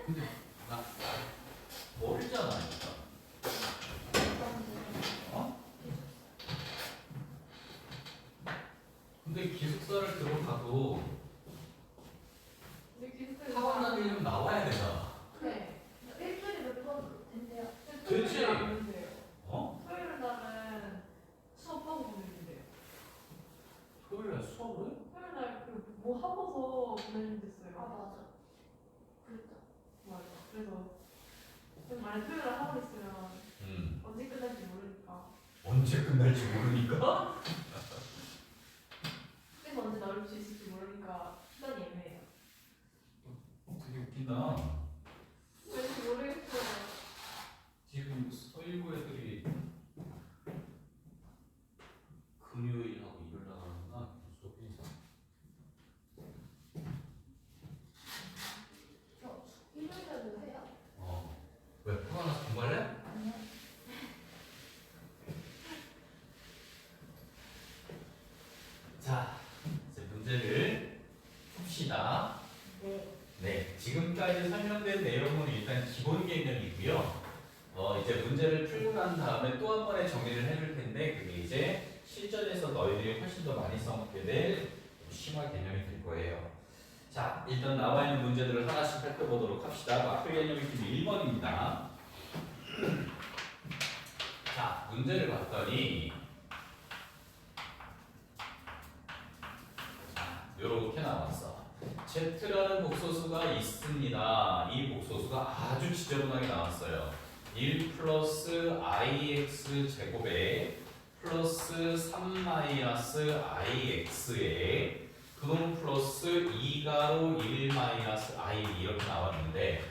근데 나 모르잖아, 일단. 어? 근데 기숙사를 들어가도 학원 다니려면 나와야 되잖아. 네. 일주일에 몇 번 된대요. 되지. 안 된대요. 어? 토요일 날은 수업하고 보내준대요. 토요일에 수업을 해? 토요일 날그뭐 하고서 보내준댔어요. 아 맞아. 그랬다. 맞아. 그래서 만약 토요일 날 학원 있으면 응. 언제 끝날지 모르니까. 언제 끝날지 모르니까? 그래서 언제 나올 수 있을지 모르니까 시간이 애매해요. 되게 웃긴다. 왠지 모르겠어요. 지금 서일고 애들이 금요일하고 일요일 나가는구나, 수업이. 저 일요일에도 해요? 왜? 학원 가서 공부할래? 아니요. 자, 이제 문제를 풉시다. 네. 네, 지금까지 설명된 내용은 일단 기본 개념이고요. 이제 문제를 풀고 난 다음에 또 한 번의 정리를 해줄 텐데 그게 이제 실전에서 너희들이 훨씬 더 많이 써먹게 될 심화 개념이 될 거예요. 자, 일단 나와 있는 문제들을 하나씩 살펴보도록 합시다. 마플 개념이 1번입니다. 자, 문제를 봤더니 요렇게 나왔어. Z라는 복소수가 있습니다. 이 복소수가 아주 지저분하게 나왔어요. 1 플러스 ix 제곱에 플러스 3 마이너스 ix에 그놈 플러스 2가로 1 마이너스 i 이렇게 나왔는데,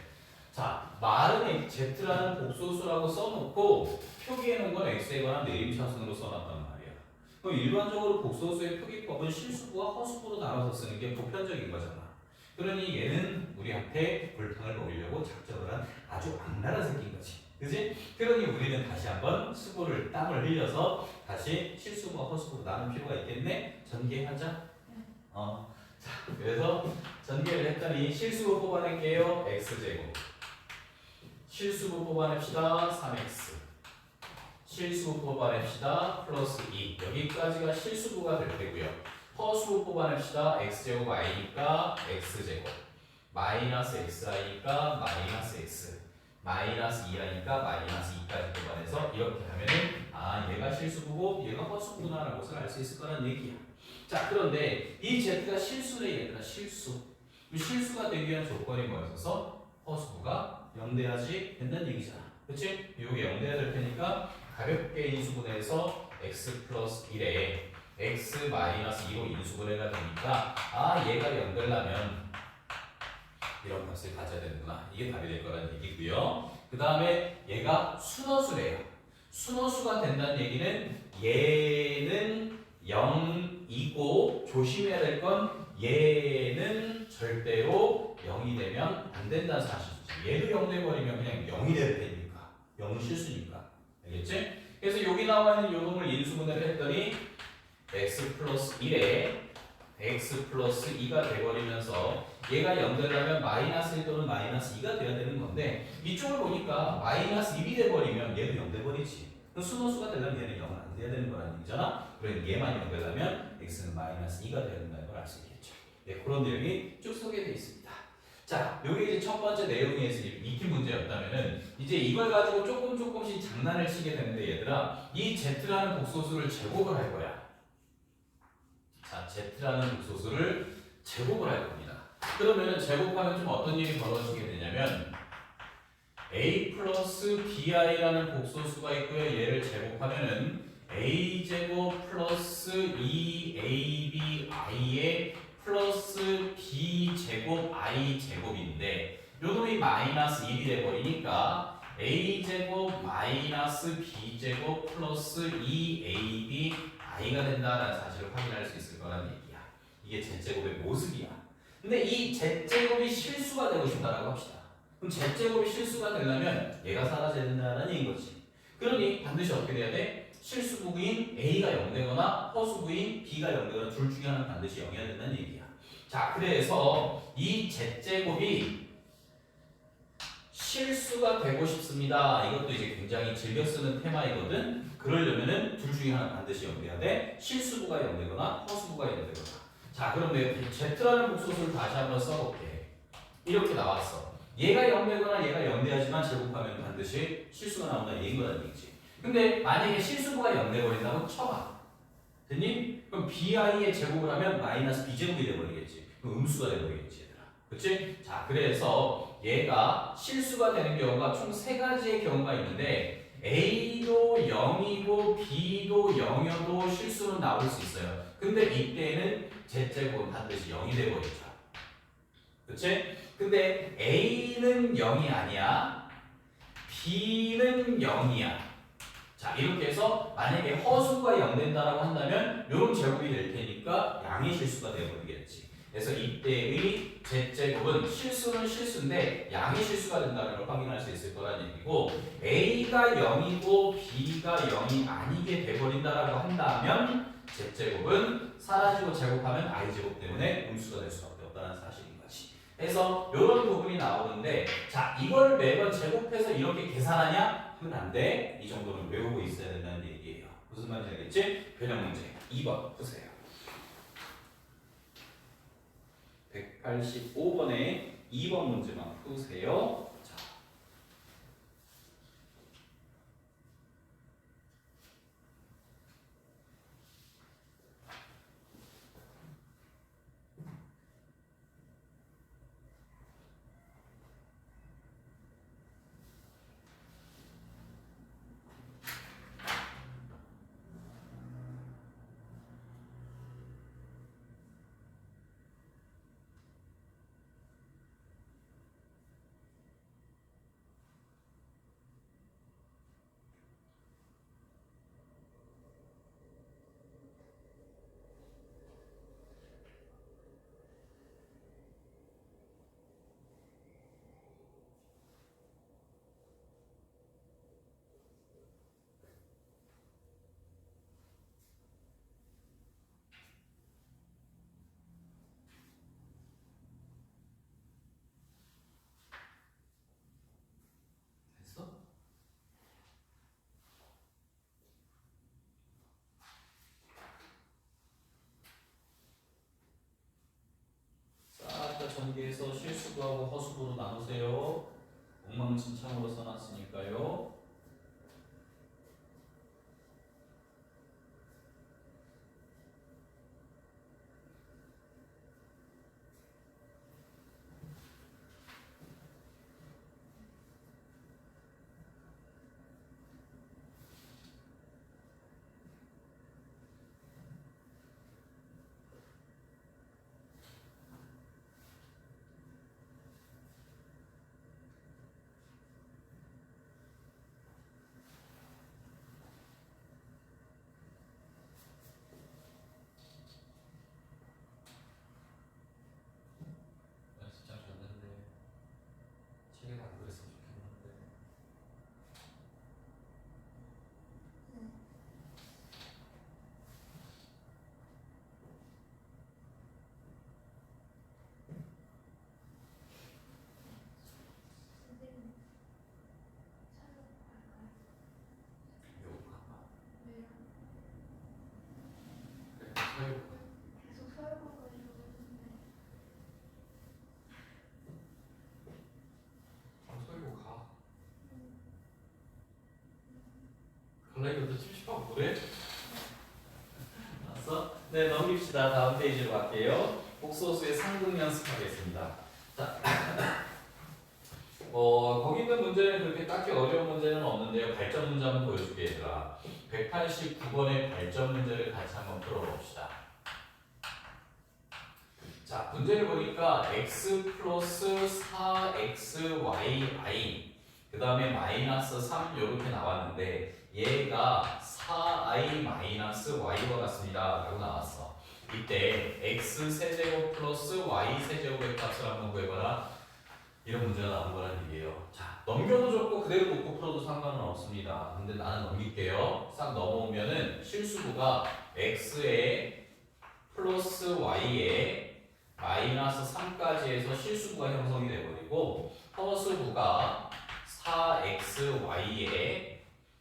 자, 말은 Z라는 복소수라고 써놓고 표기해 놓은 건 x에 관한 내림차순으로 써놨단 말이야. 그럼 일반적으로 복소수의 표기법은 실수부와 허수부로 나눠서 쓰는 게 보편적인 거잖아. 그러니 얘는 우리한테 골탕을 먹이려고 작정을 한 아주 악랄한 새끼인 거지. 그지? 그러니 우리는 다시 한번 수부를 땀을 흘려서 다시 실수부와 허수부로 나눌 필요가 있겠네? 전개하자. 자, 그래서 전개를 했더니 실수부 뽑아낼게요. x제곱. 실수부 뽑아냅시다. 3x. 실수부 뽑아냅시다. 플러스 2. 여기까지가 실수부가 될 테고요. 허수부 뽑아냅시다. x제곱 i니까 x제곱. 마이너스 xi니까 마이너스 x. 마이너스 2라니까 마이너스 2까지 뽑아내서 이렇게 하면은 얘가 실수부고 얘가 허수부구나라는 것을 알 수 있을 거란 얘기야. 자, 그런데 이 z가 실수래. 얘들아, 실수. 실수가 되기 위한 조건이 뭐였어서 허수부가 0돼야지 된다는 얘기잖아. 그치? 요게 0돼야 될 테니까 가볍게 인수분해해서 x 플러스 1에 x 마이너스 2로 인수분해가 되니까 얘가 0 되려면 이런 값을 가져야 되는구나. 이게 답이 될 거라는 얘기고요. 그 다음에 얘가 순허수래요. 순허수가 된다는 얘기는 얘는 0이고 조심해야 될 건 얘는 절대로 0이 되면 안 된다는 사실이지. 얘도 0 돼버리면 그냥 0이 될 테니까. 0은 실수니까. 알겠지? 그래서 여기 나와 있는 요놈을 인수분해를 했더니 x 플러스 1에 x 플러스 2가 돼버리면서 얘가 0 되려면 마이너스 1 또는 마이너스 2가 돼야 되는 건데 이쪽을 보니까 마이너스 1이 돼버리면 얘도 0 돼버리지. 그럼 순호수가 되려면 얘는 0은 안 돼야 되는 거라는 얘기잖아. 그러니 얘만 0 되려면 x는 마이너스 2가 돼야 된다는 걸 알 수 있겠죠. 네, 그런 내용이 쭉 소개되어 있습니다. 자, 요게 이제 첫 번째 내용에서 익힌 문제였다면은 이제 이걸 가지고 조금씩 장난을 치게 되는데 얘들아, 이 z라는 복소수를 제곱을 할 거야. 자, z라는 복소수를 제곱을 할 겁니다. 그러면 제곱하면 좀 어떤 일이 벌어지게 되냐면 a 플러스 bi라는 복소수가 있고요. 얘를 제곱하면은 a제곱 플러스 2abi의 플러스 b제곱 i제곱인데 요놈이 마이너스 1이 돼버리니까 a제곱 마이너스 b제곱 플러스 2ab i가 된다라는 사실을 확인할 수 있을 거라는 얘기야. 이게 z제곱의 모습이야. 근데 이 z제곱이 실수가 되고 싶다라고 합시다. 그럼 z제곱이 실수가 되려면 얘가 사라져야 된다는 얘기인 거지. 그러니 반드시 어떻게 돼야 돼? 실수부인 a가 0 되거나 허수부인 b가 0 되거나 둘 중에 하나는 반드시 0이어야 된다는 얘기야. 자, 그래서 이 z제곱이 되고 싶습니다. 이것도 이제 굉장히 즐겨 쓰는 테마이거든. 그러려면은 둘 중에 하나 반드시 연대해야 돼. 실수부가 연대거나 허수부가 연대거나. 자, 그럼 내가 Z라는 복소수를 다시 한번 써볼게. 이렇게 나왔어. 얘가 연대거나 얘가 연대하지만 제곱하면 반드시 실수가 나온다. 얘인 거란 얘기지. 근데 만약에 실수부가 연대버린다고 쳐봐. 됐니? 그럼 bi의 제곱을 하면 마이너스 b제곱이 돼버리겠지. 그럼 음수가 돼버리겠지, 얘들아. 그치? 자, 그래서 얘가 실수가 되는 경우가 총 세 가지의 경우가 있는데 A도 0이고 B도 0이어도 실수는 나올 수 있어요. 근데 이때는 Z제곱은 반드시 0이 돼버리죠. 그치? 근데 A는 0이 아니야. B는 0이야. 자, 이렇게 해서 만약에 허수가 0 된다라고 한다면 이런 제곱이 될 테니까 양의 실수가 되어버리겠지. 그래서 이때의 Z제곱은 실수는 실수인데 양의 실수가 된다는 걸 확인할 수 있을 거라는 얘기고 A가 0이고 B가 0이 아니게 돼버린다라고 한다면 Z제곱은 사라지고 제곱하면 I제곱 때문에 음수가 될 수밖에 없다는 사실인 거지. 그래서 이런 부분이 나오는데 자, 이걸 매번 제곱해서 이렇게 계산하냐? 하면 안 돼. 이 정도는 외우고 있어야 된다는 얘기예요. 무슨 말인지 알겠지? 변형 문제 2번 보세요. 185번에 2번 문제만 푸세요. 자. 됐어? 싹 다 전개해서 실수부하고 허수부로 나누세요. 엉망진창으로 써놨으니까요. 나 진짜 졌는데 책에 안 그랬으면 좋겠는데. 선생님 찾아볼까요? 배고파. 왜요? 그래, 사유. 계속 설거가지고 했는데 사유 가. 갈라 이것도 찝찝하고 그래? 알았어? 네, 넘깁시다. 다음 페이지로 갈게요. 복소수의 상등 연습하겠습니다. 자, 거기 있는 문제는 그렇게 딱히 어려운 문제는 없는데요. 발전 문제 한번 보여줄게, 얘들아. 189번의 발전 문제를 같이 한번 풀어봅시다. 자, 문제를 보니까 x 플러스 4xyi 그 다음에 마이너스 3 이렇게 나왔는데 얘가 4i 마이너스 y와 같습니다 라고 나왔어. 이때 x 세제곱 플러스 y 세제곱의 값을 한번 구해봐라. 이런 문제가 나온 거란 얘기예요. 자, 넘겨도 좋고 그대로 놓고 풀어도 상관은 없습니다. 근데 나는 넘길게요. 싹 넘어오면은 실수부가 x에 플러스 y에 마이너스 3까지 해서 실수부가 형성이 돼버리고 허수부가 4xy에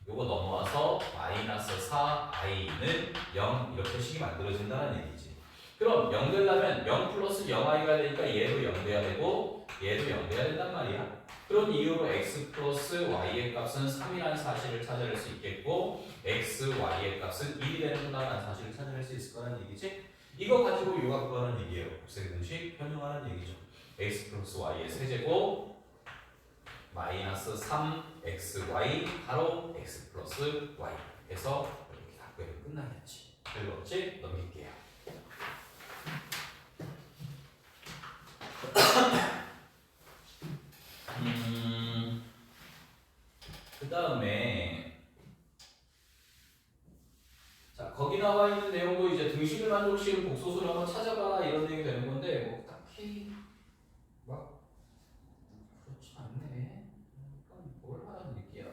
요거 넘어와서 마이너스 4i는 0 이렇게 식이 만들어진다는 얘기지. 그럼 0 되려면 0 플러스 0i가 되니까 얘도 0 돼야 되고 얘도 0 돼야 된단 말이야. 그런 이유로 x 플러스 y의 값은 3이라는 사실을 찾아낼 수 있겠고 x, y의 값은 1이 되는구나라는 사실을 찾아낼 수 있을 거라는 얘기지. 이거 가지고 요각구하는 얘기예요. 곱셈 공식 변형하는 얘기죠. x 플러스 y의 세제곱 마이너스 3xy 바로 x 플러스 y 해서 이렇게 답변이 끝나겠지. 별로 없지? 넘길게요. 그 다음에 자 거기 나와 있는 내용도 이제 등식을 만족시키는 복소수를 한번 찾아봐 이런 내용이 되는 건데 뭐 딱히 막 그렇지 않네. 뭘 하라는 얘기야.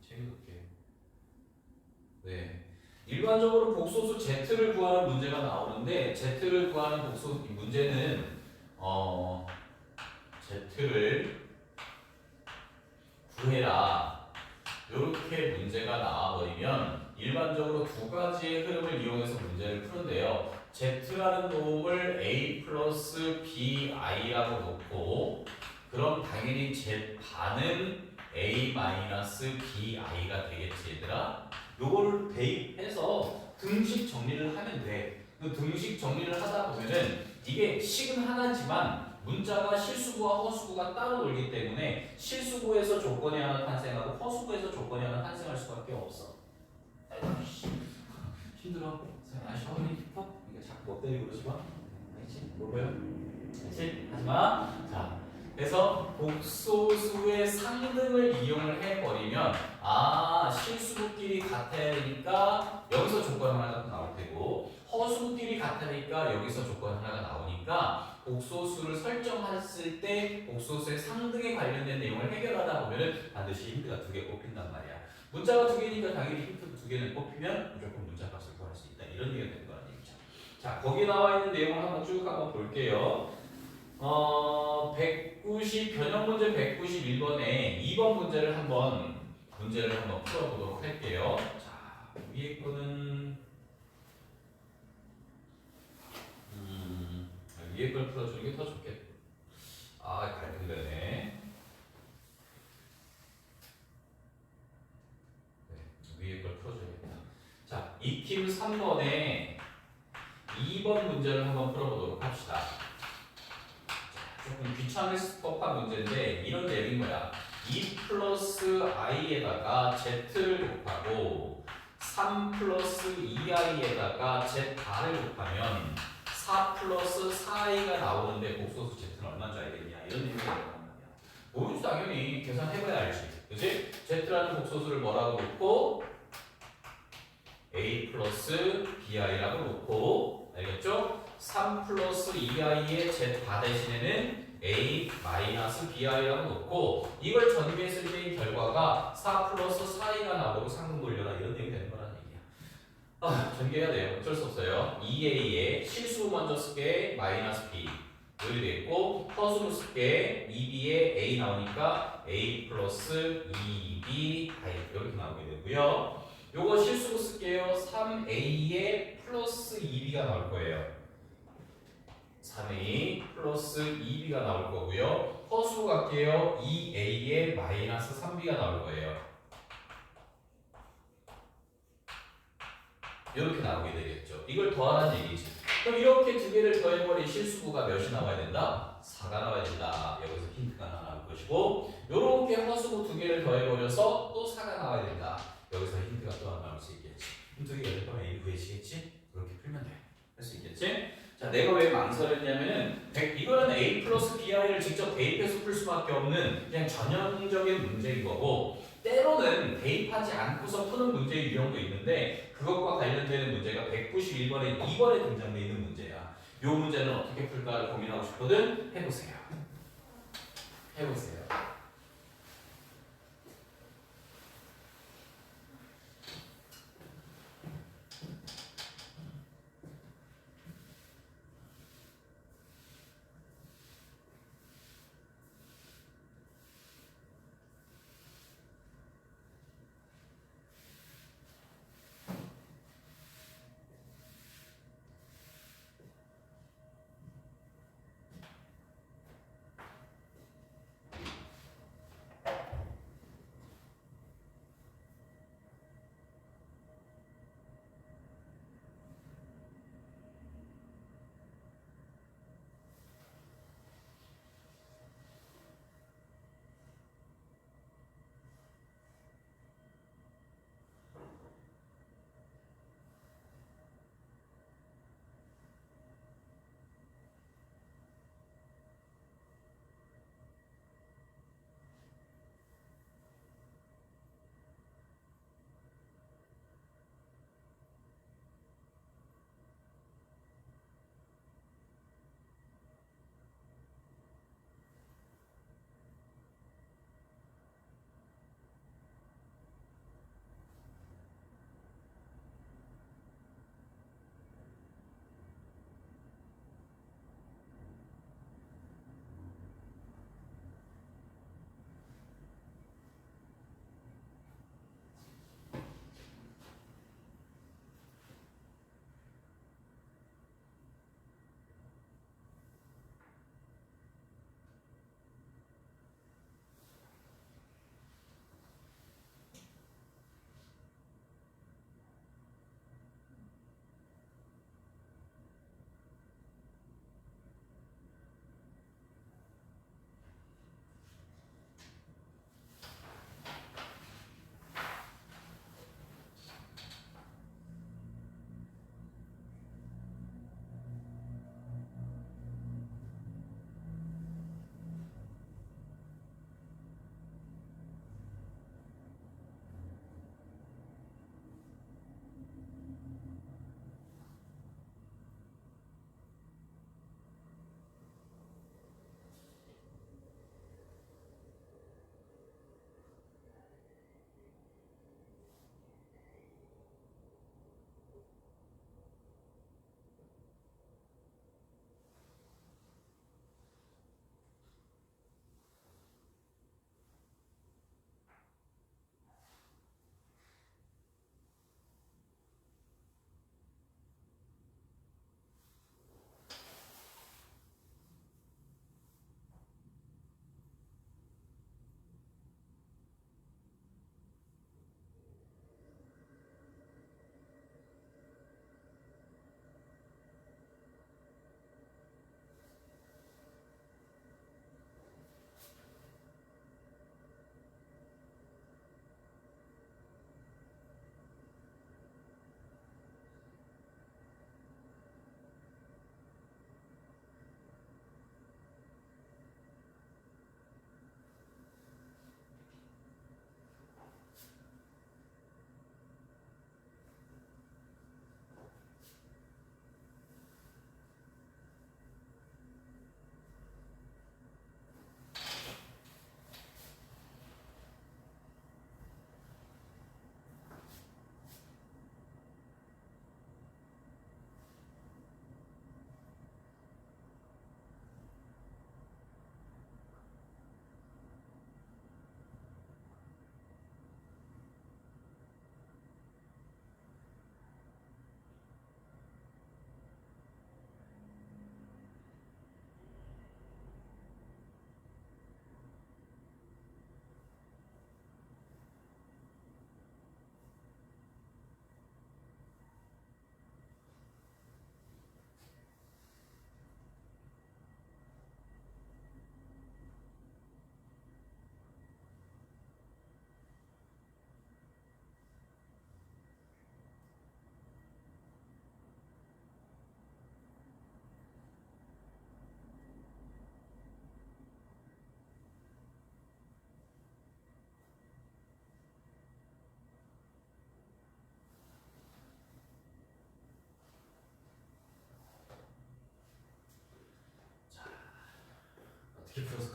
재미없게. 네. 일반적으로 복소수 Z를 구하는 문제가 나오는데 Z를 구하는 복소수 이 문제는 Z를 구해라. 이렇게 문제가 나와버리면 일반적으로 두 가지의 흐름을 이용해서 문제를 푸는데요. Z라는 놈을 A 플러스 BI라고 놓고 그럼 당연히 Z 반은 A 마이너스 BI가 되겠지 얘들아. 요거를 대입해서 등식 정리를 하면 돼. 그 등식 정리를 하다 보면은 이게 식은 하나지만 문자가 실수구와 허수구가 따로 놀기 때문에 실수구에서 조건이 하나 탄생하고 허수구에서 조건이 하나 탄생할 수밖에 없어. 힘들어. 샤워니 깊어? 이게 자꾸 못 때리고 그러지 마. 알지? 뭐고요? 알지? 하지 마. 자, 그래서 복소수의 상등을 이용을 해버리면 실수구끼리 같아야 되니까 여기서 조건 하나가 나올 테고 허수구끼리 같으니까 여기서 조건 하나가 나오니까 복소수를 설정했을 때 복소수의 상등에 관련된 내용을 해결하다 보면은 반드시 힌트가 2개 꼽힌단 말이야. 문자가 2개니까 당연히 힌트 2개는 꼽히면 무조건 문자 값을 구할 수 있다. 이런 얘기가 되는 거라는 얘기죠. 자, 거기 나와 있는 내용을 한번 쭉 한번 볼게요. 190 변형 문제 191번에 2번 문제를 한번 풀어보도록 할게요. 자, 위에 거는 위에 걸 풀어주는 게 더 좋겠다. 갈등되네. 네, 위에 걸 풀어줘야겠다. 자, 익힘 3번에 2번 문제를 한번 풀어보도록 합시다. 조금 귀찮을 법한 문제인데 이런 내용인 거야. 2 플러스 i에다가 z를 곱하고 3 플러스 2i에다가 z 반을 곱하면 4 플러스 4i가 나오는데 복소수 z는 얼마인 줄 알겠냐 이런 내용이 나온단 말이야. 모르지 당연히 계산해봐야 알지. 그치? z라는 복소수를 뭐라고 놓고 a 플러스 bi라고 놓고 알겠죠? 3 플러스 2i의 z 바 대신에는 a 마이너스 bi라고 놓고 이걸 전개했을 때의 결과가 4 플러스 4i가 나오고 상등 돌려라 이런 내용이 되는 거라는 얘기야. 전개해야 돼요. 어쩔 수 없어요. 2a에 실수 먼저 쓸게 마이너스 b 이렇게 되겠고 허수로 쓸게 2b에 a 나오니까 a 플러스 2b 이렇게 나오게 되고요. 요거 실수로 쓸게요. 3a에 플러스 2b가 나올 거예요. 3a 플러스 2b가 나올 거고요. 허수로 갈게요. 2a에 마이너스 3b가 나올 거예요. 이렇게 나오게 되겠죠. 이걸 더하라는 얘기지. 그럼 이렇게 두 개를 더해버린 실수구가 몇이 나와야 된다? 4가 나와야 된다. 여기서 힌트가 하나 나올 것이고 이렇게 허수구 두 개를 더해버려서 또 4가 나와야 된다. 여기서 힌트가 또 하나 나올 수 있겠지. 두 개 연립하면 a 구해지겠지? 그렇게 풀면 돼. 할 수 있겠지? 자, 내가 왜 망설였냐면은 이거는 a 플러스 bi를 직접 대입해서 풀 수밖에 없는 그냥 전형적인 문제인 거고 때로는 대입하지 않고서 푸는 문제의 유형도 있는데 그것과 관련되는 문제가 191번에 2번에 등장되어 있는 문제야. 이 문제는 어떻게 풀까 고민하고 싶거든? 해보세요. 해보세요.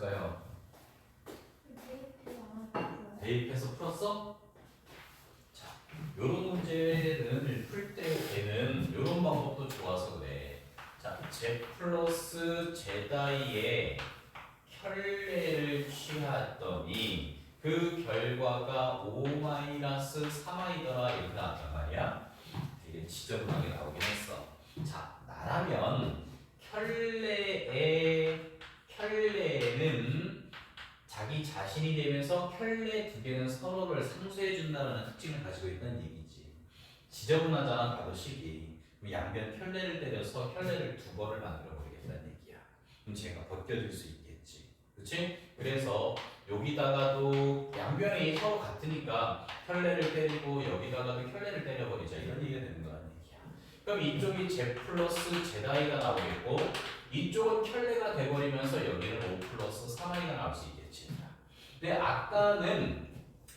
풀었을까요? 데이트 안 하고요. 대입해서 풀었어? 자, 요런 문제를 풀 때에는 요런 방법도 좋아서 그래. 자, Z 플러스 Z이의 켤레를 취했더니 그 결과가 5-3i더라 이렇게 나왔단 말이야. 되게 지저분하게 나오긴 했어. 자, 나라면 켤레는 자기 자신이 되면서 켤레 두 개는 서로를 상쇄해 준다는 특징을 가지고 있다는 얘기지. 지저분하잖아 가로식이. 그럼 양변 켤레를 때려서 켤레를 두 벌을 만들어 버리겠다는 얘기야. 그럼 제가 벗겨질 수 있겠지. 그렇지? 그래서 여기다가도 양변이 서로 같으니까 켤레를 때리고 여기다가도 켤레를 때려버리자 이런 얘기가 되는 거라는 얘기야. 그럼 이쪽이 Z 플러스 Zi가 나오겠고 이쪽은 켤레가 돼버리면서 여기는 5 플러스 3i가 나올 수 있겠지. 근데 아까는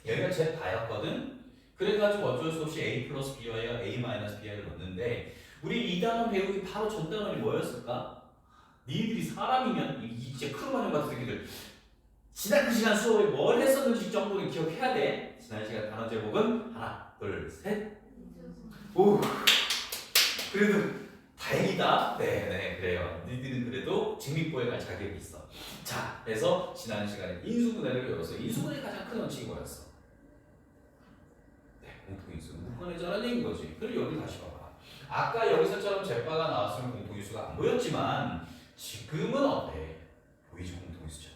여기가 Z 다였거든. 그래가지고 어쩔 수 없이 A 플러스 B와 A 마이너스 B를 넣었는데 우리 이 단원 배우기 바로 전 단원이 뭐였을까? 니들이 사람이면 이제 크로마뇽 같은 새끼들 지난 그 시간 수업에 뭘 했었는지 정도는 기억해야 돼. 지난 시간 단원 제목은 하나, 둘, 셋. 오, 그래도 다행이다. 네, 그래요. 니들은 그래도 직립보에 갈 자격이 있어. 자, 그래서 지난 시간에 인수분해를 배웠어. 인수분해의 가장 큰 원칙이 뭐였어? 네, 공통인수 묶어내자는 얘기인 거지. 그리고 여기 다시 봐봐. 아까 여기서처럼 제빠가 나왔으면 공통인수가 안 보였지만 지금은 어때? 보이지 공통인수 Z가.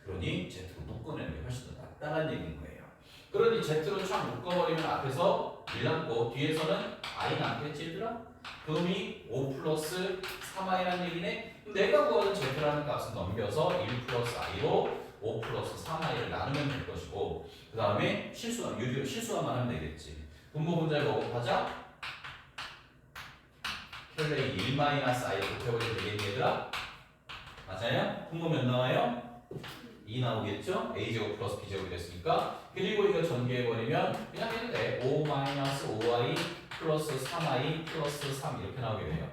그러니 Z로 묶어내는 게 훨씬 더 낫다는 얘기인 거예요. 그러니 Z로 쫙 묶어버리면 앞에서 1 남고 뒤에서는 I 남겠지 얘들아? 그럼이 5 플러스 3i라는 얘기네? 그럼 내가 구하는 Z라는 값은 넘겨서 1 플러스 i로 5 플러스 3i를 나누면 될 것이고 그 다음에 실수화만 하면 되겠지. 분모 분자에 뭐 곱하자? 켤레 1 마이너스 i를 곱해버리면 되겠니 얘들아? 맞아요? 분모 몇 나와요? 2 나오겠죠? a제곱 플러스 b제곱이 됐으니까 그리고 이거 전개해버리면 그냥 해도 돼. 5 마이너스 5i 플러스 3i 플러스 3 이렇게 나오게 돼요.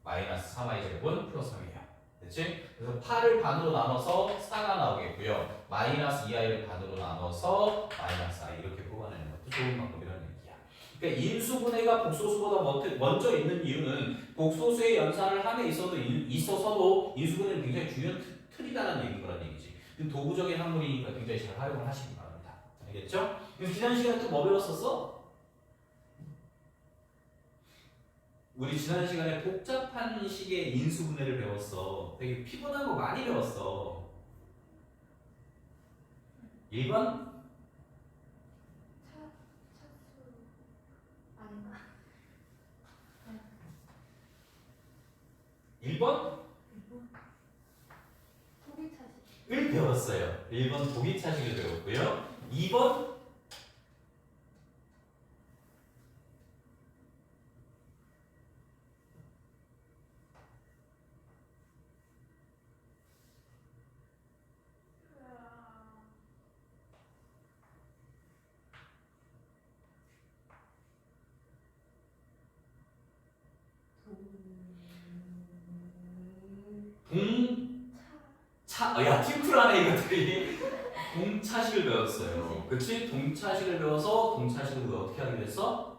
마이너스 3i 제곱은 플러스 3이에요. 됐지? 그래서 8을 반으로 나눠서 4가 나오겠고요. 마이너스 2i를 반으로 나눠서 마이너스 i 이렇게 뽑아내는 것도 좋은 방법이라는 얘기야. 그러니까 인수분해가 복소수보다 먼저 있는 이유는 복소수의 연산을 함에 있어서도 인수분해는 굉장히 중요한 틀이라는 얘기인 거란 얘기지. 도구적인 학문이니까 굉장히 잘 활용을 하시기 바랍니다. 알겠죠? 그래서 지난 시간에 또 뭐 배웠었어? 우리 지난 시간에 복잡한 식의 인수분해를 배웠어. 되게 피곤한 거 많이 배웠어. 1번? 차수 아닌가? 1번? 독일차식. 을 배웠어요. 1번 독일차식을 배웠고요. 2번? 야, 팀플하네 이것들이. 동차식을 배웠어요. 그치? 동차식을 배워서 동차식을 어떻게 하게 됐어?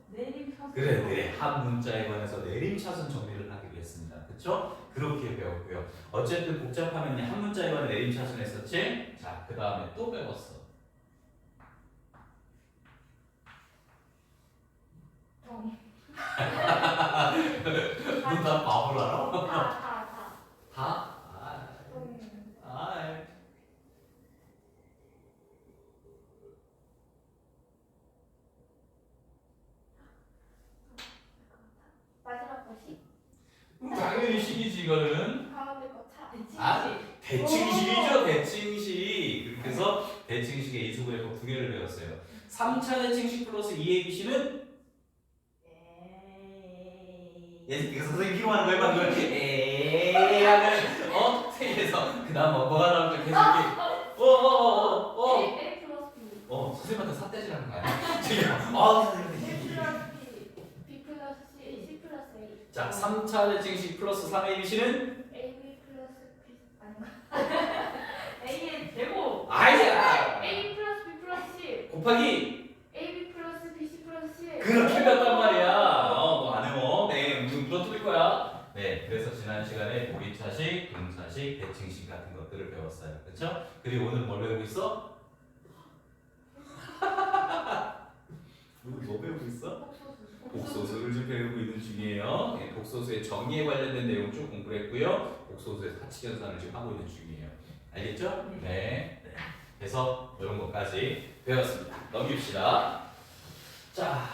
내림차순. 그래. 한 문자에 관해서 내림차순 정리를 하기로 했습니다. 그쵸? 그렇게 배웠고요. 어쨌든 복잡하면 한 문자에 관해 내림차순 했었지? 자, 그 다음에 또 배웠어. 너 다 바보를 알아? 다? 마지막 것이 당연히 식이지 이거는. 가운데 거 차. 대칭식이죠. 대칭식. 그래서 대칭식의 인수분해법 2개를 배웠어요. 3차 대칭식 플러스 2ABC는 이거 선생님 필요한 거 해봐. 그걸 에이 하면 그래서 그 다음 뭐가 나올까 계속 이렇게 A 플러스 B. 선생님한테 삿대질하는 거 아니야? 지금 A 플러스 B. B 플러스 C. C 플러스 A. 자 3차 대칭식 플러스 3ABC는 A A의 제곱. 아니야. A 플러스 B 플러스 C. 곱하기 AB 플러스 BC 플러스 C. 그렇게 갔단 말이야. 너안 해워. 네, 물어뜯을 거야. 네, 그래서 지난 시간에 보리차식, 분차식, 대칭식 같은 것들을 배웠어요. 그렇죠? 그리고 오늘 뭘 배우고 있어? 뭐 배우고 있어? 복소수를 좀 배우고 있는 중이에요. 네, 복소수의 정의에 관련된 내용 쭉 공부를 했고요. 복소수의 사칙연산을 지금 하고 있는 중이에요. 알겠죠? 네. 네. 그래서 이런 것까지 배웠습니다. 넘깁시다. 자,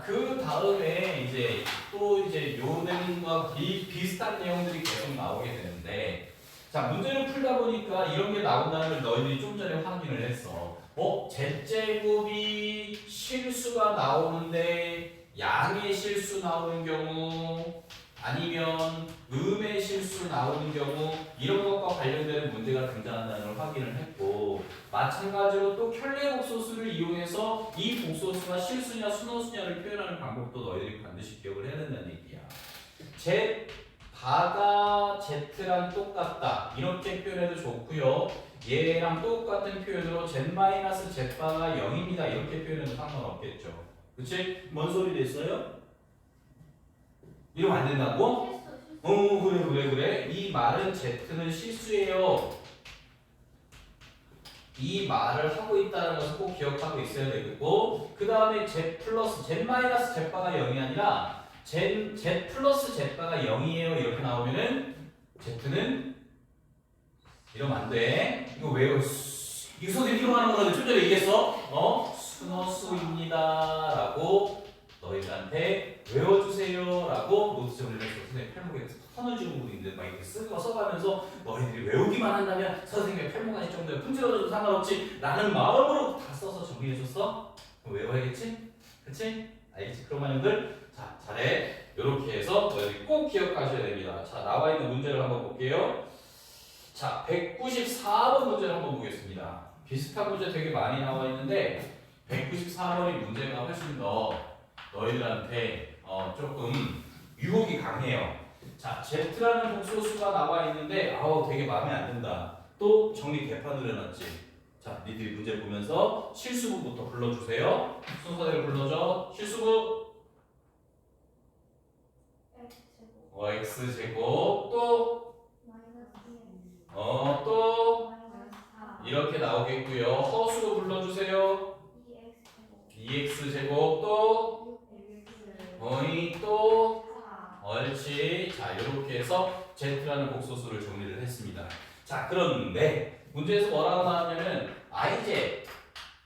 그 다음에 이제 또 이제 요 내용과 비슷한 내용들이 계속 나오게 되는데, 자, 문제를 풀다 보니까 이런 게 나온다는 걸 너희들이 좀 전에 확인을 했어. z제곱이 실수가 나오는데 양의 실수 나오는 경우 아니면 음의 실수 나오는 경우 이런 것과 관련되는 문제가 등장한다는 걸 확인을 했고, 마찬가지로 또 켤레복소수를 이용해서 이 복소수가 실수냐 순호수냐를 표현하는 방법도 너희들이 반드시 기억을 해야 된다는 얘기야. z 바가 z랑 똑같다 이렇게 표현해도 좋고요. 얘랑 똑같은 표현으로 z-z바가 0입니다 이렇게 표현해도 상관없겠죠. 그치? 뭔 소리 됐어요? 이러면 안 된다고? 그래. 이 말은 z는 실수예요. 이 말을 하고 있다는 것을 꼭 기억하고 있어야 되고, 그 다음에 z 플러스 z-z바가 0이 아니라 z 플러스 z바가 0이에요 이렇게 나오면은 z는 이러면 안 돼. 이거 외워. 이거 선생님 이거 하는 거는 좀 전에 얘기했어. 순호수입니다 라고 너희들한테 외워주세요 라고 노트 정리를 했어. 선생님 팔목에 선을 지은 부분이 있는데 막 이렇게 써가면서 너희들이 외우기만 한다면 선생님의 팔목안이 정도에 품질러줘도 상관없지 라는 마음으로 다 써서 정리해줬어? 그럼 외워야겠지? 그치? 알겠지? 그럼 형들 자 잘해. 이렇게 해서 너희들이 꼭 기억하셔야 됩니다. 자 나와 있는 문제를 한번 볼게요. 자 194번 문제를 한번 보겠습니다. 비슷한 문제 되게 많이 나와 있는데 194번이 문제가 훨씬 더 너희들한테 조금 유혹이 강해요. 자, Z라는 복소수가 나와 있는데 되게 마음에 안 든다. 또 정리 개판을 해놨지. 자, 니들이 문제 보면서 실수부부터 불러주세요. 순서대로 불러줘. 실수부 X제곱 또 이렇게 나오겠고요. 허수로 불러주세요. 2X제곱 또 옳지. 자, 이렇게 해서 Z라는 복소수를 정리를 했습니다. 자, 그런데 문제에서 뭐라고 나왔냐면 IZ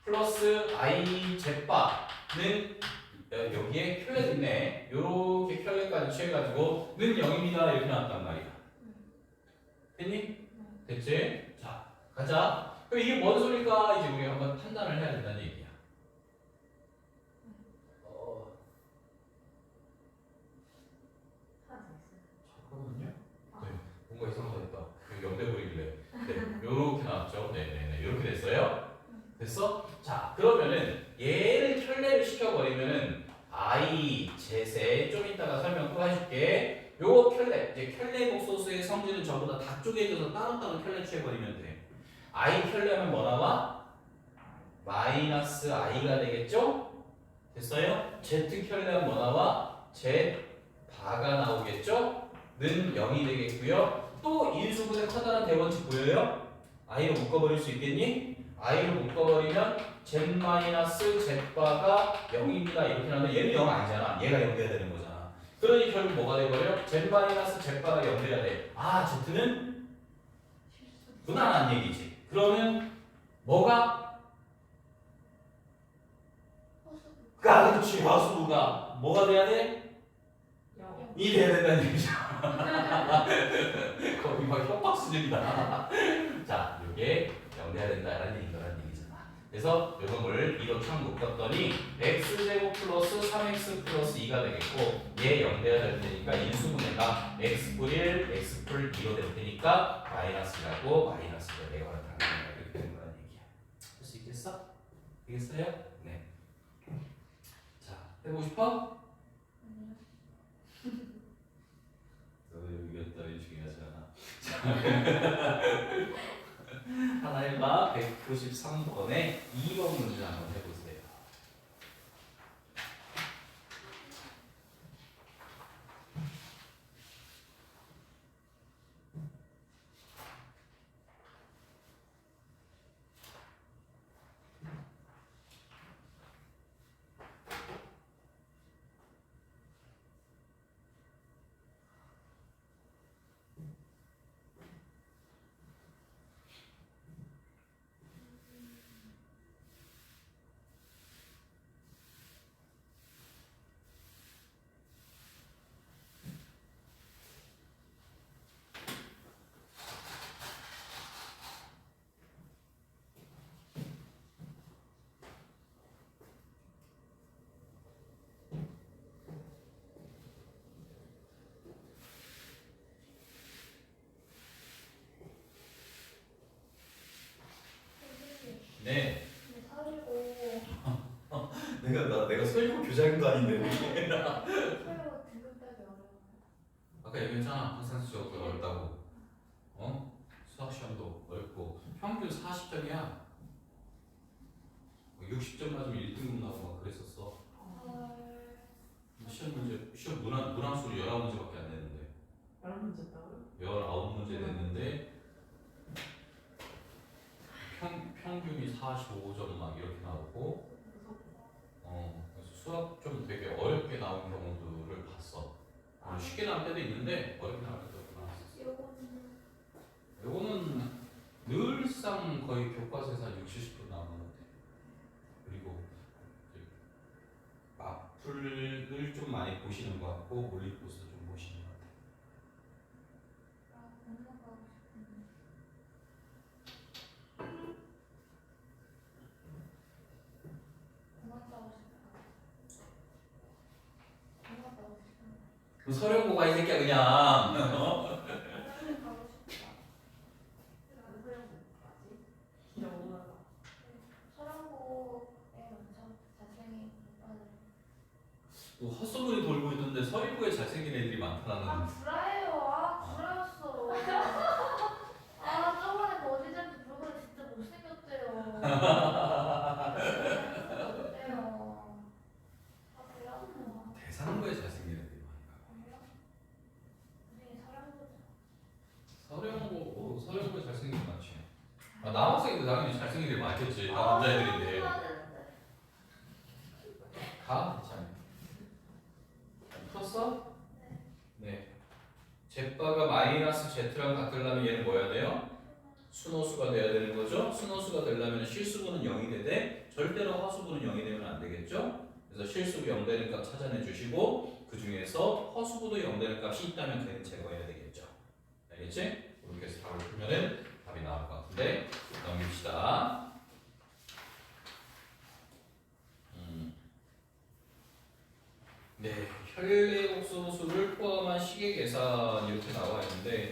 플러스 IZ바는 여기에 켤레 있네. 요렇게 켤레까지 취해가지고 는 0입니다. 이렇게 나왔단 말이야. 됐니? 됐지? 자, 가자. 그럼 이게 뭔 소리일까? 이제 우리가 한번 판단을 해야 된다는 얘기야. 잠깐만요. 네, 뭔가 이상하다 했다. 연대버리길래. 네, 요렇게 나왔죠. 네네네. 요렇게 됐어요? 됐어? 자, 그러면은 얘를 켤레를 시켜버리면은 IZ에 좀 이따가 설명 또 해줄게. 요거 켤레, 이제 켤레 복소수의 성질은 전부 다 쪼개져서 따로따로 켤레 취해버리면 돼. I 켤레하면 뭐 나와? 마이너스 I가 되겠죠? 됐어요? Z 켤레하면 뭐 나와? Z 바가 나오겠죠? 는 0이 되겠고요. 또 인수분해 커다란 대원칙 보여요? I로 묶어버릴 수 있겠니? I로 묶어버리면 Z-Z바가 0입니다. 이렇게 나오면 얘는 0 아니잖아. 얘가 0 돼야 되는 거잖아. 그러니 결국 뭐가 돼버려? Z-Z바가 0 돼야 돼. Z는 무난한 얘기지. 그러면 뭐가? 그렇지. 화수부가 뭐가 돼야 돼? 이 돼야 된다는 얘기죠. 거의 막 협박 수준이다. 자, 이게 0 돼야 된다라는 얘기잖아. 그래서 이 놈을 2로 촥 묶었더니 x제곱 플러스 3x 플러스 2가 되겠고 얘 0 돼야 될 테니까 인수분해가 x풀 1, x풀 2로 될 테니까 마이너스라고 마이너스가 내거나 당연히 이렇게 되는 거라는 얘기야. 할 수 있겠어? 되겠어요? 네. 자, 해보고 싶어? 여기 하나 해봐. 193번에 2번 문제 한번 해보세요. 선생님, 네. 근데 서리고 내가 서리고 교장도 아닌데. 서리고 등급 따기 어려워요. 아까 얘기했잖아. 항상 수업이 어렵다고. 어? 수학 시험도 어렵고 평균 40점이야. 60점 맞으면 1등급 나오고 막 그랬었어. 헐. 시험 문제, 시험 문항수로 19문제밖에 안 냈는데. 11문제 있다고요? 19문제 냈는데 평균이 45점 막 이렇게 나오고 그래서 수학 좀 되게 어렵게 나온 경우들을 봤어. 쉽게 나올 때도 있는데 어렵게 나올 때도 많았어. 요거는 요거는 늘상 거의 교과서에서 한 60, 70분 나오는 것 같아. 그리고 이제 마플을 좀 많이 보시는 것 같고 몰리포스 좀 보시는 것 같아. 공부하고 싶은데. 그만 따고 싶어. 그만 따고 싶은데. 그 서령고가 이 새끼야 그냥. 어? 그만 가고 싶다. 안 서영까지? 진짜 오늘다. 서랑고에 엄청 잘생긴 오빠들. 또 헛소문이 돌고 있던데 서리고에 잘생긴 애들이 아 많다는. 구라예요. 아 구라였어. 아 저번에 그 어디든지 물건이 진짜 못생겼대요. 어때요? 아 그래요? 대상고에 잘생긴 애들이 많아. 아니요. 우리 서랑고죠. 서령고에 잘생긴 애 많지. 아, 남학생도 당연히 잘생긴 애들 많겠지. 다 남자애들인데. 가? 괜찮아. 풀었어? 네. 제빠가 마이너스 Z랑 같으려면 얘는 뭐 해야 돼요? 순호수가 돼야 되는 거죠? 순호수가 되려면 실수분은 0이 되되 절대로 허수분은 0이 되면 안 되겠죠? 그래서 실수부 0 되는 값 찾아내 주시고 그 중에서 허수부도 0 되는 값이 있다면 걔는 제거해야 되겠죠? 알겠지? 이렇게 해서 답을 풀면은 답이 나올 것 같은데 넘깁시다. 네, 혈내곡소수를 포함한 시계 계산 이렇게 나와 있는데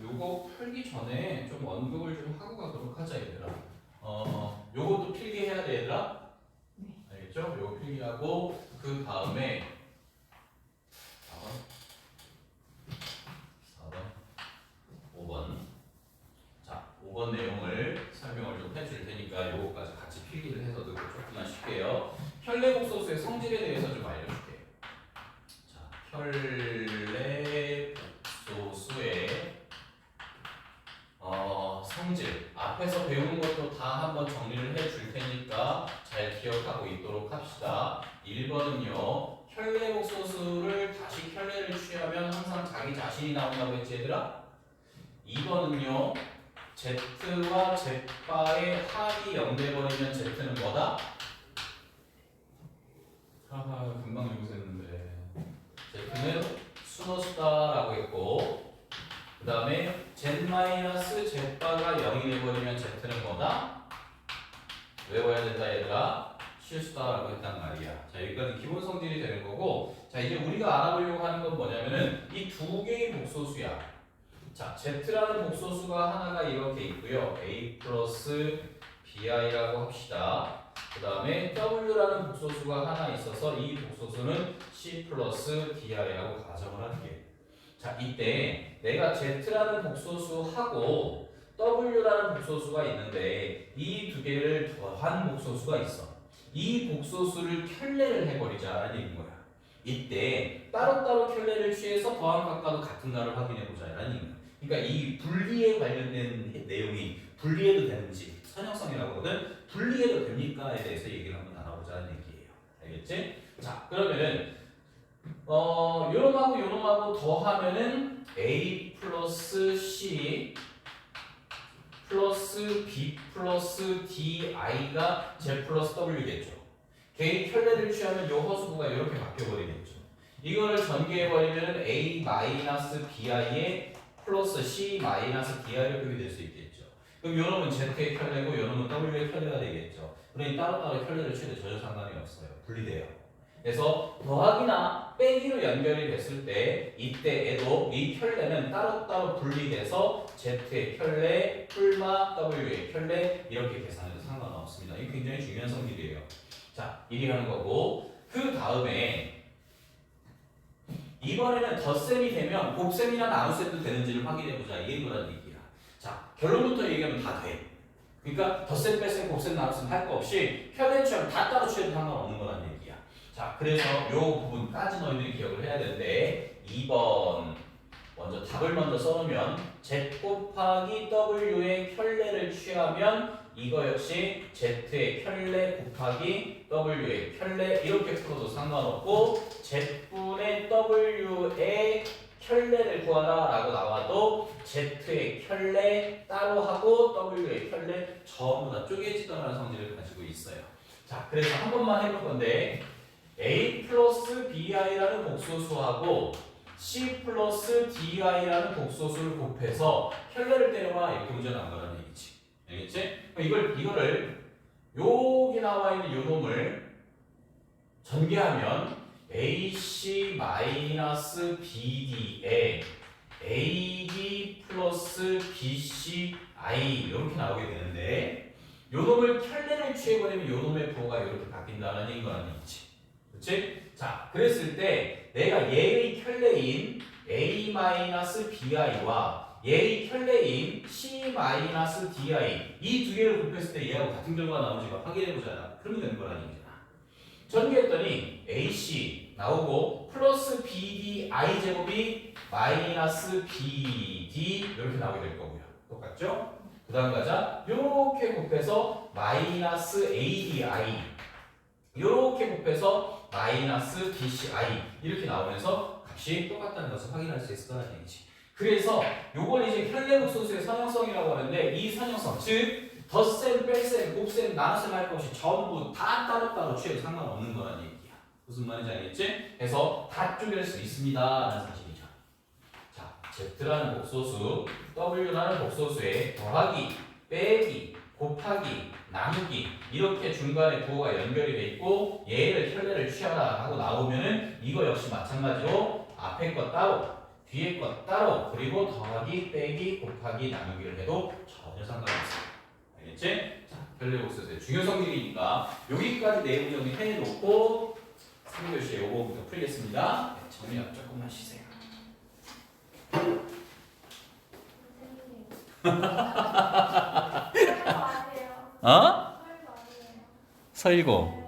요거 풀기 전에 좀 언급을 좀 하고 가도록 하자 얘들아. 요것도 필기해야 돼 얘들아. 네. 알겠죠? 요거 필기하고 그 다음에 4번, 5번. 자, 5번 내용을 설명을 좀 해줄 테니까 요거까지 같이 필기를 해서 넣고 조금만 쉽게요. 혈내곡소수의 성질에 대해서 좀 알려줄게. 자, 혈내곡소수의 성질 앞에서 배운 것도 다 한번 정리를 해줄 테니까 잘 기억하고 있도록 합시다. 1번은요 혈내곡소수를 다시 혈내를 취하면 항상 자기 자신이 나온다고 했지 얘들아. 2번은요 Z와 Z바의 합이 0 돼버리면 Z는 뭐다? 금방 연구했는데 Z는 순호수다라고 했고 그 다음에 Z-Z바가 0이 돼버리면 Z는 뭐다? 외워야 된다 얘들아. 실수다라고 했단 말이야. 자 여기까지 기본 성질이 되는 거고 자 이제 우리가 알아보려고 하는 건 뭐냐면은 이 두 개의 복소수야. 자 Z라는 복소수가 하나가 이렇게 있고요. A 플러스 BI라고 합시다. 그 다음에 W라는 복소수가 하나 있어서 이 복소수는 C 플러스 DI라고 가정을 할게. 자, 이때 내가 Z라는 복소수하고 W라는 복소수가 있는데 이 두 개를 더한 복소수가 있어. 이 복소수를 켤레를 해버리자라는 얘기인 거야. 이때 따로따로 켤레를 취해서 더함각과도 같은가를 확인해보자라는 얘기야. 그러니까 이 분리에 관련된 내용이 분리해도 되는지 선형성이라고 하거든. 분리해도 됩니까에 대해서 얘기를 한번 나눠보자는 얘기예요. 알겠지? 자, 그러면은 요놈하고 요놈하고 더하면은 A 플러스 C 플러스 B 플러스 DI가 Z 플러스 W겠죠. 개의 켤레를 취하면 요 허수구가 이렇게 바뀌어버리겠죠. 이거를 전개해버리면 A 마이너스 BI에 플러스 C 마이너스 DI로 표기될 수 있겠죠. 그럼 요놈은 Z의 켤레고 요놈은 W의 켤레가 되겠죠. 그러니 따로따로 켤레를 취해도 전혀 상관이 없어요. 분리돼요. 그래서 더하기나 빼기로 연결이 됐을 때 이때에도 이 켤레는 따로따로 분리돼서 Z의 켤레, 풀마, W의 켤레 이렇게 계산해도 상관없습니다. 이게 굉장히 중요한 성질이에요. 자, 이리 가는 거고 그 다음에 이번에는 덧셈이 되면 곱셈이나 나눗셈도 되는지를 확인해보자. 이거라는 얘기야. 자, 결론부터 얘기하면 다 돼. 그러니까 덧셈, 뺄셈, 곱셈, 나눗셈 할 거 없이 켤레 취하면 다 따로 취해도 상관없는 거라는 얘기야. 자, 그래서 요 부분까지 너희들이 기억을 해야 되는데 2번 먼저 답을 먼저 써놓으면 Z 곱하기 W의 켤레를 취하면 이거 역시 Z의 켤레 곱하기 W의 켤레 이렇게 풀어도 상관없고 Z분의 W의 켤레를 구하라 라고 나와도 Z의 켤레 따로 하고 W의 켤레 전부 다 쪼개지더라는 성질을 가지고 있어요. 자, 그래서 한 번만 해볼 건데 A 플러스 BI라는 복소수하고 C 플러스 DI라는 복소수를 곱해서 켤레를 때려봐 이렇게 문제 나온 거라는 얘기지. 알겠지? 이거를 여기 나와 있는 요 놈을 전개하면 AC 마이너스 BD에 AD 플러스 BCI 이렇게 나오게 되는데 요 놈을 켤레를 취해버리면 요 놈의 부호가 이렇게 바뀐다는 얘기라는 얘기지. 그치? 자, 그랬을 때 내가 얘의 켤레인 A-BI와 얘의 켤레인 C-DI 이 두 개를 곱했을 때 얘하고 같은 결과가 나오는지 확인해보자. 그러면 되는 거라는 얘기잖아. 전개했더니 AC 나오고 플러스 BDI 제곱이 마이너스 BD 이렇게 나오게 될 거고요. 똑같죠? 그 다음 가자. 요렇게 곱해서 마이너스 ADI 요렇게 곱해서 마이너스 BCI 이렇게 나오면서 값이 똑같다는 것을 확인할 수 있을 거라는 얘기지. 그래서 요걸 이제 켤레 복소수의 선형성이라고 하는데 이 선형성 즉 덧셈, 뺄셈, 곱셈, 나눗셈 할 것 없이 전부 다 따로따로 취해도 상관없는 거라는 얘기야. 무슨 말인지 알겠지? 그래서 다 쪼갤 수 있습니다 라는 사실이죠. 자, Z라는 복소수, W라는 복소수에 더하기, 빼기, 곱하기, 나누기 이렇게 중간에 부호가 연결이 돼 있고 얘를 켤레를 취하라 하고 나오면은 이거 역시 마찬가지로 앞에 것 따로 뒤에 것 따로 그리고 더하기, 빼기, 곱하기, 나누기를 해도 전혀 상관없어요. 알겠지? 자, 켤레 복소수의 중요 성질이니까 여기까지 내용 정리해놓고 3교시에 요거부터 풀겠습니다. 네, 정리하고 조금만 쉬세요. 선생님. 어? 설거 아니에요. 서일고